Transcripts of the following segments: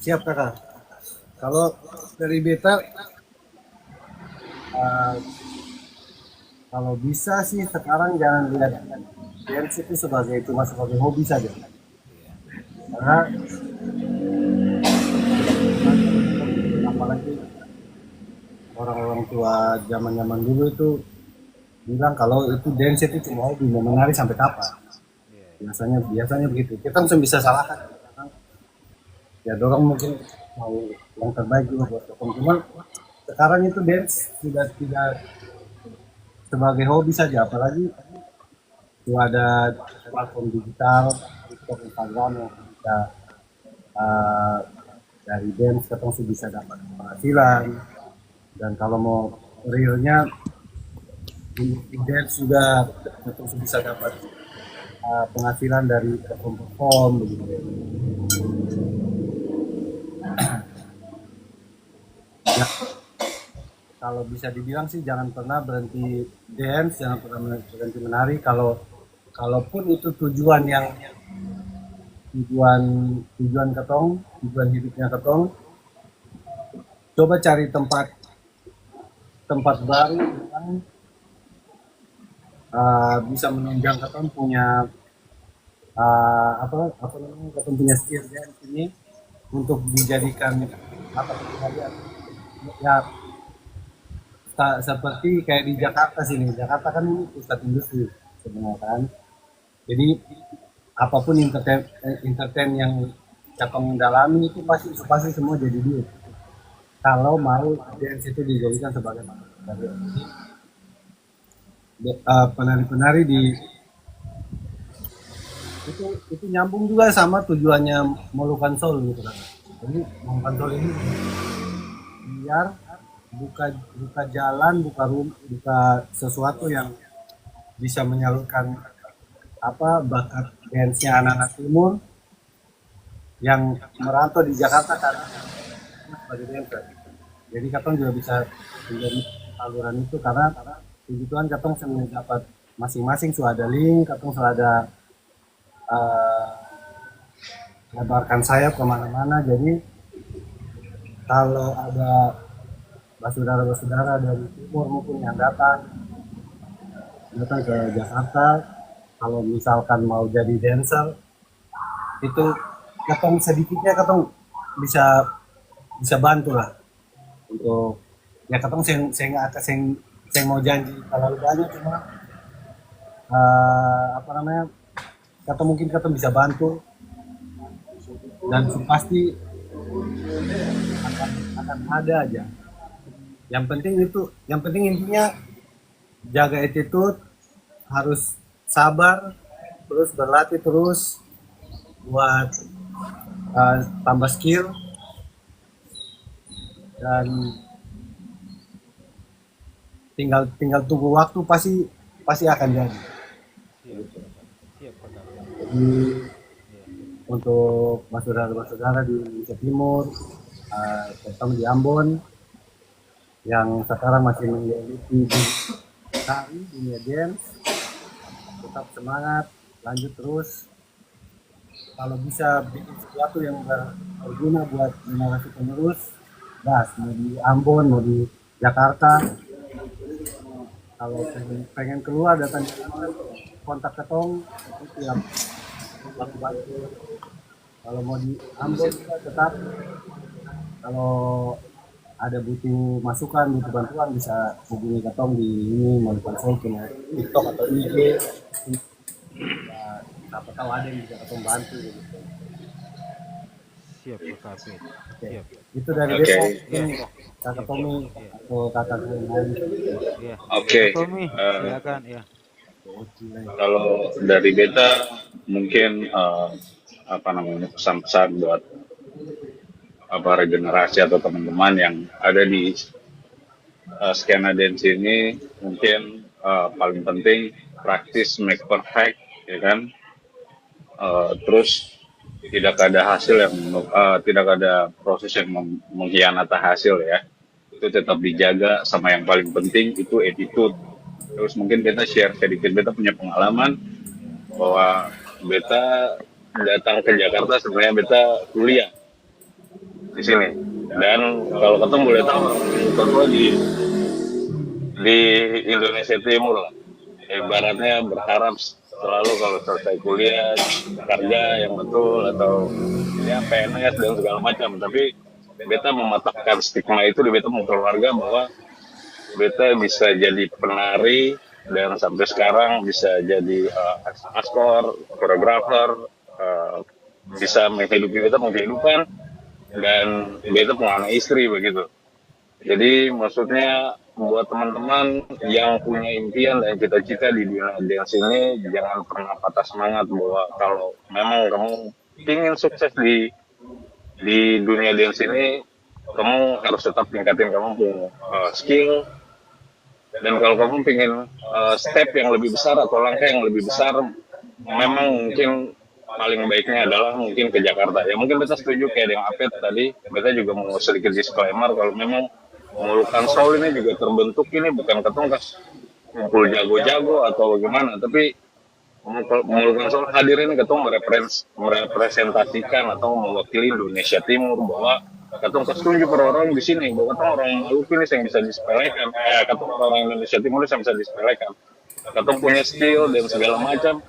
Siap kakak. Kalau dari beta, eh, kalau bisa sih sekarang jangan lihat dance itu cuma sebagai hobi saja. Karena apalagi orang-orang tua zaman-zaman dulu itu bilang kalau itu dance itu cuma hobi, mau menari sampai kapan? Biasanya begitu. Kita langsung bisa salahkan. Ya dorong mungkin mau yang terbaik juga buat Kopong. Cuman sekarang itu dance sudah tidak sebagai hobi saja, apalagi itu ada platform digital, TikTok, Instagram yang bisa uh, dari dance kita langsung bisa dapat penghasilan. Dan kalau mau realnya di dance juga kita langsung bisa dapat penghasilan dari perform begitu. Ya, kalau bisa dibilang sih jangan pernah berhenti dance, jangan pernah berhenti menari. Kalaupun itu tujuan tujuan ketong, tujuan hidupnya ketong, coba cari tempat tempat baru yang bisa menunjang ketong punya apa namanya ketong punya skill dance ini untuk dijadikan apa pekerjaan. Ya seperti kayak di Jakarta sini. Jakarta kan ini pusat industri sebenarnya kan. Jadi apapun entertain yang Capang dalami itu pasti pasti semua jadi duit. Kalau mau dance itu dijadikan sebagai penari-penari di itu nyambung juga sama tujuannya Molukan Soul gitu kan. Jadi Molukan Soul ini biar buka buka jalan, buka sesuatu yang bisa menyalurkan bakat dance-nya anak-anak timur yang merantau di Jakarta karena sebagai dancer. Jadi katong juga bisa menjadi saluran itu karena puji Tuhan katong sudah dapat masing-masing sudah ada link, katong sudah ada uh, lebarkan sayap kemana-mana. Jadi kalau ada saudara-saudara dari timur mungkin yang datang ke Jakarta, kalau misalkan mau jadi dancer, itu katong sedikitnya katong bisa bisa bantu lah untuk ya katong saya mau janji terlalu banyak cuma apa namanya katong mungkin katong bisa bantu dan pasti akan ada aja. Yang penting intinya jaga attitude, harus sabar, terus berlatih terus buat tambah skill dan tinggal tinggal tunggu waktu pasti pasti akan jadi. Jadi untuk saudara-saudara di Indonesia Timur, terutama di Ambon, yang sekarang masih menggeluti di tari dunia dance, tetap semangat, lanjut terus. Kalau bisa bikin sesuatu yang berguna buat generasi penerus, gas mau di Ambon, mau di Jakarta. Kalau pengen keluar datang kontak ketong, itu tiap bantu. Kalau mau di Ambon juga tetap kalau ada butuh masukan, butuh bantuan bisa hubungi ketong di ini mau konsul punya TikTok atau IG. Ya, siapa tahu ada yang bisa ketong bantu gitu. Siap Kak Kapit. Oke. Siap. Itu dari Oke. Depok, mungkin kakak Tommy atau kakak yang lain. Ya. Oke. Kak Tommy, silakan ya. Kalau dari beta mungkin apa namanya pesan-pesan buat para generasi atau teman-teman yang ada di skena dance ini mungkin paling penting praktis make perfect ya kan. Terus tidak ada hasil yang tidak ada proses yang mengkhianati hasil ya, itu tetap dijaga sama yang paling penting itu attitude. Terus mungkin beta share sedikit, beta punya pengalaman bahwa beta datang ke Jakarta sebenarnya beta kuliah di sini. Dan kalau ketemu boleh tahu orang tertua di Indonesia Timur lah. Ibaratnya berharap selalu kalau selesai kuliah kerja yang betul atau ya PNS dan segala macam. Tapi beta mematahkan stigma itu di beta keluarga bahwa beta bisa jadi penari dan sampai sekarang bisa jadi aktor, koreografer, bisa menghidupi beta kehidupan dan beta punya anak istri begitu. Jadi maksudnya buat teman-teman yang punya impian dan cita-cita di dunia dance ini jangan pernah patah semangat bahwa kalau memang kamu ingin sukses di dunia dance ini kamu harus tetap tingkatin kamu punya skill dan kalau kamu pengen step yang lebih besar atau langkah yang lebih besar memang mungkin paling baiknya adalah mungkin ke Jakarta ya mungkin beta setuju kayak yang Apet tadi beta juga mau sedikit disclaimer kalau memang Molukan Soul ini juga terbentuk ini bukan ketongkas kumpul jago-jago atau bagaimana tapi Molukan Soul hadir ini ketong merepresentasikan atau mewakili Indonesia Timur bahwa katong tunjuk orang-orang di sini bahwa katong orang Maluku ini yang bisa disepelekan katong orang Indonesia Timur ini yang bisa disepelekan katong punya skill dan segala macam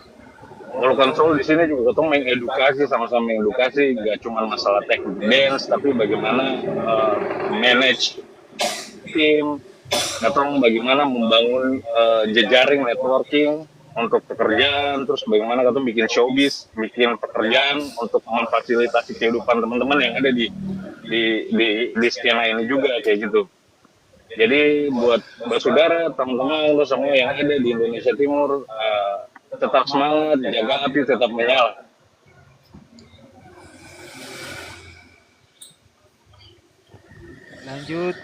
Molukan Soul di sini juga ketong mengedukasi sama-sama mengedukasi gak cuma masalah teknik dance tapi bagaimana manage tim katong bagaimana membangun jejaring networking untuk pekerjaan terus bagaimana katong bikin showbiz bikin pekerjaan untuk memfasilitasi kehidupan teman-teman yang ada di skena ini juga kayak gitu jadi buat saudara teman-teman lo semua yang ada di Indonesia Timur tetap semangat jaga api tetap menyala. Lanjut,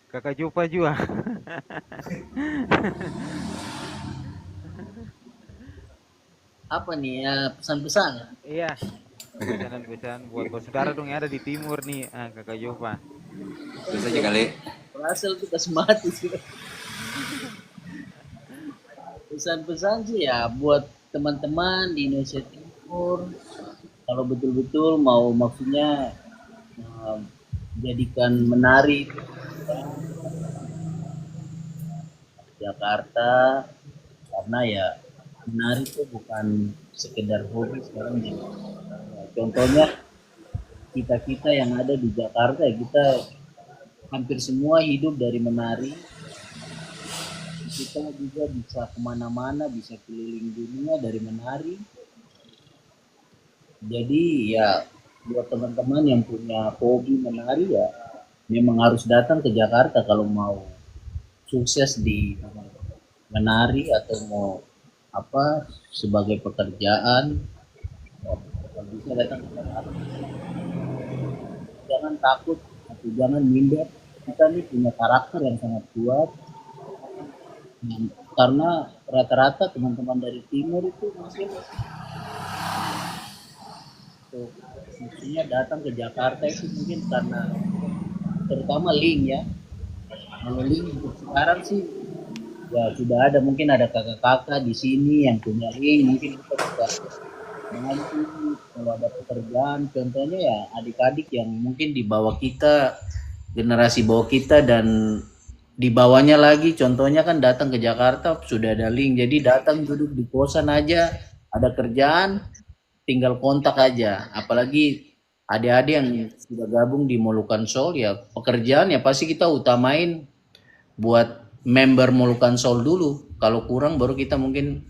Kakak Jopa juga. Apa nih ya pesan-pesan? Iya, pesan-pesan buat saudara dong yang ada di timur nih, Kakak Jopa. Bisa aja kali. Berhasil kita semati sih. Pesan-pesan sih ya buat teman-teman di Indonesia Timur kalau betul-betul mau maksudnya jadikan menari Jakarta karena ya menari itu bukan sekedar hobi sekarang ya. Contohnya kita yang ada di Jakarta ya kita hampir semua hidup dari menari kita juga bisa kemana-mana bisa keliling dunia dari menari jadi ya buat teman-teman yang punya hobi menari ya memang harus datang ke Jakarta kalau mau sukses di menari atau mau apa sebagai pekerjaan ya, kalau bisa datang ke Jakarta jangan takut atau jangan minder kita nih punya karakter yang sangat kuat karena rata-rata teman-teman dari timur itu mungkin maksudnya datang ke Jakarta itu mungkin karena terutama link ya kalau link untuk sekarang sih ya sudah ada mungkin ada kakak-kakak di sini yang punya link mungkin kita bisa bantu kalau ada pekerjaan contohnya ya adik-adik yang mungkin di bawah kita generasi bawah kita dan di bawahnya lagi contohnya kan datang ke Jakarta sudah ada link jadi datang duduk di kosan aja ada kerjaan tinggal kontak aja apalagi adik-adik yang sudah gabung di Molukan Soul ya pekerjaan ya pasti kita utamain buat member Molukan Soul dulu kalau kurang baru kita mungkin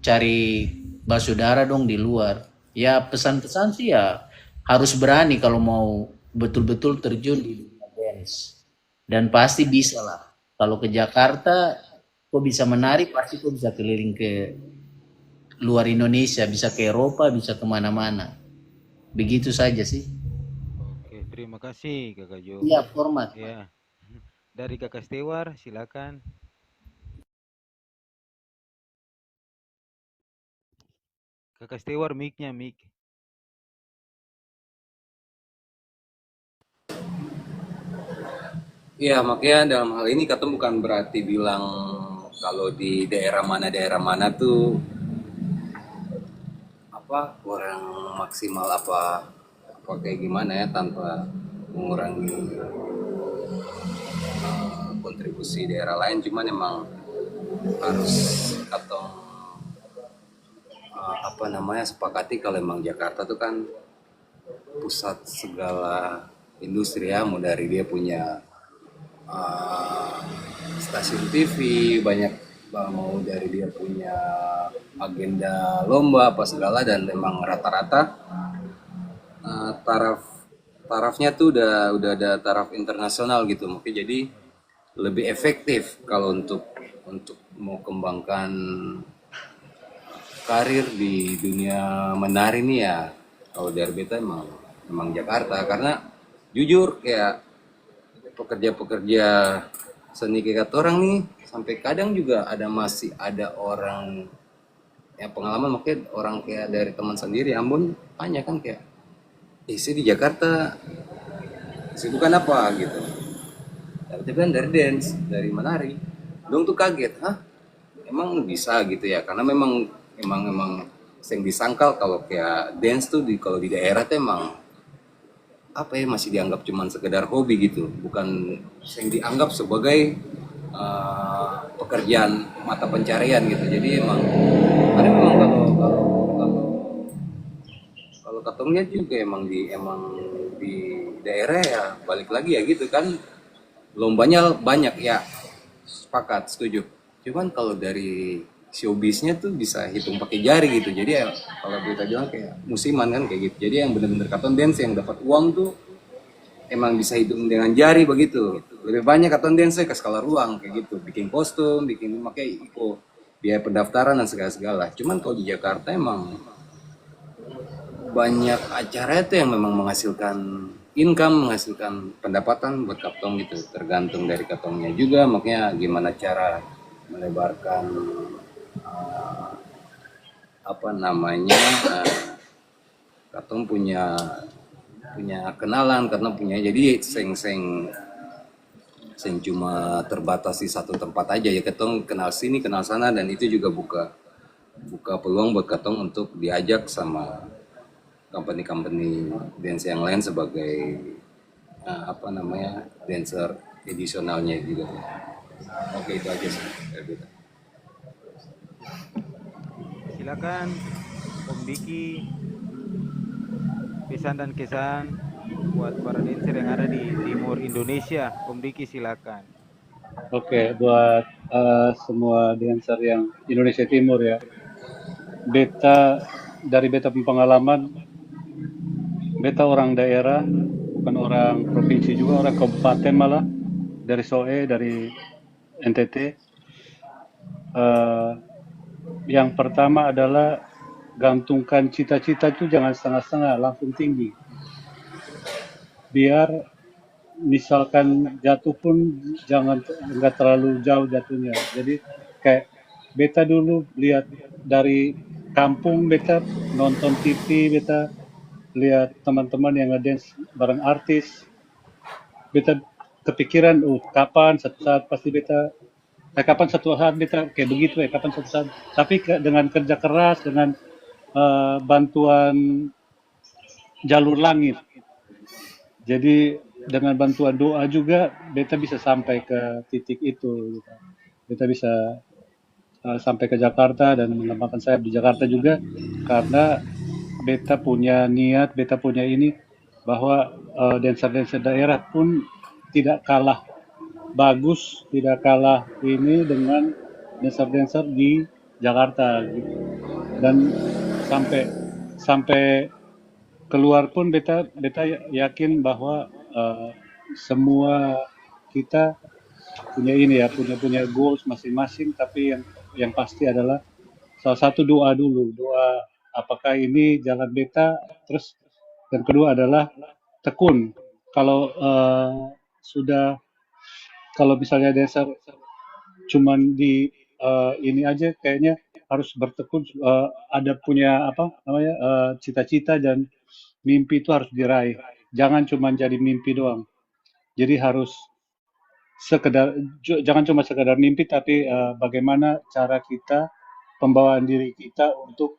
cari basudara dong di luar ya pesan-pesan sih ya harus berani kalau mau betul-betul terjun di dunia dance dan pasti bisa lah kalau ke Jakarta kok bisa menari pasti kok bisa keliling ke luar Indonesia bisa ke Eropa bisa kemana-mana begitu saja sih. Oke, terima kasih Kakak Jo. Iya format Ya, dari Kakak Stewar silakan. Kakak Stewar mic-nya mic. Iya, makanya dalam hal ini kata bukan berarti bilang kalau di daerah mana tuh apa kurang maksimal apa pakai gimana ya, tanpa mengurangi kontribusi daerah lain, cuman emang harus atau apa namanya, sepakati kalau emang Jakarta tuh kan pusat segala industri ya, mau dari dia punya uh, stasiun TV banyak, mau dari dia punya agenda lomba apa segala, dan emang rata-rata taraf tarafnya tuh udah ada taraf internasional gitu, mungkin jadi lebih efektif kalau untuk mau kembangkan karir di dunia menari nih ya. Kalau dari beta emang Jakarta, karena jujur kayak pekerja-pekerja seni kayak orang nih, sampai kadang juga masih ada orang yang pengalaman, mungkin orang kayak dari teman sendiri Ambon tanya kan kayak, saya di Jakarta sibukan apa gitu. Tapi kan dari dance, dari menari. Dong tuh kaget, hah? Emang bisa gitu ya? Karena emang yang disangkal kalau kayak dance tuh kalau di daerah tuh emang apa ya, masih dianggap cuman sekedar hobi gitu, bukan yang dianggap sebagai pekerjaan mata pencarian gitu. Jadi emang karena memang kalau kalau katongnya juga emang di daerah ya balik lagi ya gitu kan, lombanya banyak ya, sepakat, setuju. Cuman kalau dari showbiznya tuh bisa hitung pakai jari gitu. Jadi ya kalau kita bilang kayak musiman kan kayak gitu. Jadi yang bener-bener katon dance yang dapat uang tuh emang bisa hitung dengan jari begitu. Lebih banyak katon dance ke skala ruang kayak gitu. Bikin kostum, bikin pakai iko, biaya pendaftaran dan segala-segala. Cuman kalau di Jakarta emang banyak acara itu yang memang menghasilkan income, menghasilkan pendapatan buat katong gitu. Tergantung dari katongnya juga, makanya gimana cara melebarkan apa namanya, katong punya punya kenalan, karena punya, jadi seng cuma terbatas di satu tempat aja ya, katong kenal sini kenal sana, dan itu juga buka buka peluang buat katong untuk diajak sama company-company dance yang lain sebagai apa namanya, dancer edisionalnya juga. Oke, itu aja sih dari kita. Silakan Om Diki, pesan dan kesan buat para dancer yang ada di timur Indonesia. Om Diki silakan. Oke, buat semua dancer yang Indonesia Timur ya, dari beta pengalaman, beta orang daerah, bukan orang provinsi juga, orang kabupaten malah, dari SOE, dari NTT. Yang pertama adalah gantungkan cita-cita itu jangan setengah-setengah, langsung tinggi. Biar misalkan jatuh pun nggak terlalu jauh jatuhnya. Jadi kayak beta dulu lihat dari kampung, beta nonton TV, beta lihat teman-teman yang ngedance bareng artis, beta kepikiran, kapan satu saat pasti kapan satu saat beta kayak begitu ya, kapan satu saat. Tapi dengan kerja keras, dengan bantuan jalur langit, jadi dengan bantuan doa juga beta bisa sampai ke titik itu gitu. Beta bisa sampai ke Jakarta dan mengembangkan sayap di Jakarta juga, karena beta punya niat, beta punya ini, bahwa dancer-dancer daerah pun tidak kalah bagus, tidak kalah ini dengan dancer-dancer di Jakarta gitu. Dan sampai sampai keluar pun beta yakin bahwa semua kita punya ini ya, punya goals masing-masing, tapi yang pasti adalah salah satu doa dulu, doa apakah ini jalan beta, terus yang kedua adalah tekun. Kalau sudah, kalau misalnya dasar cuman di ini aja, kayaknya harus bertekun, ada punya apa namanya, cita-cita dan mimpi itu harus diraih. Jangan cuma jadi mimpi doang. Jadi harus jangan cuma sekedar mimpi, tapi bagaimana cara kita, pembawaan diri kita untuk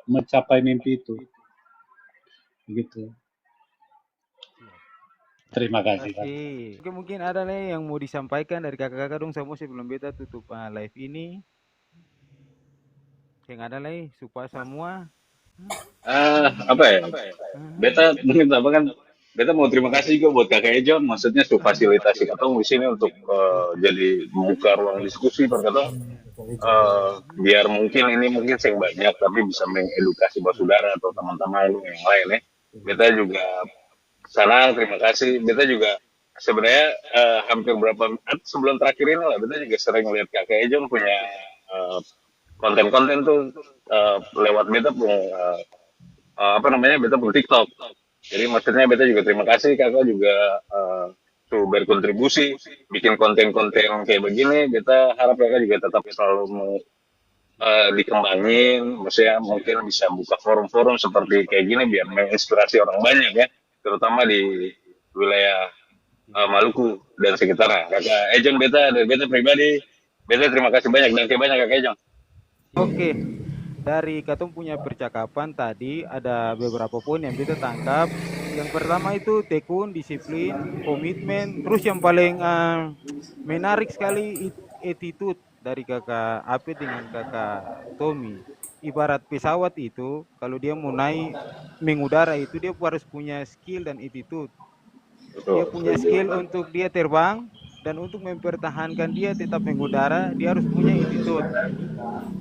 mencapai mimpi itu. Begitu. Terima kasih. Kak. Oke, mungkin ada nih yang mau disampaikan dari kakak-kakak dong sama sebelum beta tutup live ini. Yang ada nih supaya semua. Apa ya? Hmm, Beta mungkin apa kan? Beta mau terima kasih juga buat kakak Ejon, maksudnya su fasilitasi katong di sini untuk jadi membuka ruang diskusi berkata biar mungkin ini mungkin sing banyak tapi bisa mengedukasi saudara atau teman-teman yang lain ya. Beta juga senang, terima kasih. Beta juga sebenarnya hampir berapa sebulan terakhir ini lah, beta juga sering lihat kakak Ejon punya eh, konten-konten tuh lewat beta punya apa namanya beta pun TikTok. Jadi maksudnya beta juga terima kasih kakak juga tuh berkontribusi bikin konten-konten kayak begini. Beta harap kakak juga tetap selalu mau dikembangin, maksudnya mungkin bisa buka forum-forum seperti kayak gini biar menginspirasi orang banyak ya, terutama di wilayah Maluku dan sekitarnya. Kakak Ejon beta dari beta pribadi, beta terima kasih banyak dan terima banyak kakak Ejon. Oke, dari Katung punya percakapan tadi ada beberapa poin yang kita tangkap. Yang pertama itu tekun, disiplin, komitmen. Terus yang paling menarik sekali attitude dari kakak Apit dengan kakak Tommy. Ibarat pesawat itu, kalau dia mau naik mengudara itu dia harus punya skill dan attitude. Dia Betul, punya setuju. skill untuk dia terbang dan untuk mempertahankan dia tetap mengudara, dia harus punya attitude.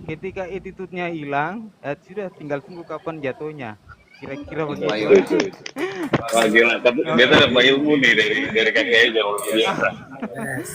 Ketika attitude-nya hilang, sudah tinggal tunggu kapan jatuhnya. Kira-kira Itu begitu. ayo. Itu. Wah gila, tapi beta dapat ilmu nih dari kakak Ejon luar biasa. Yes.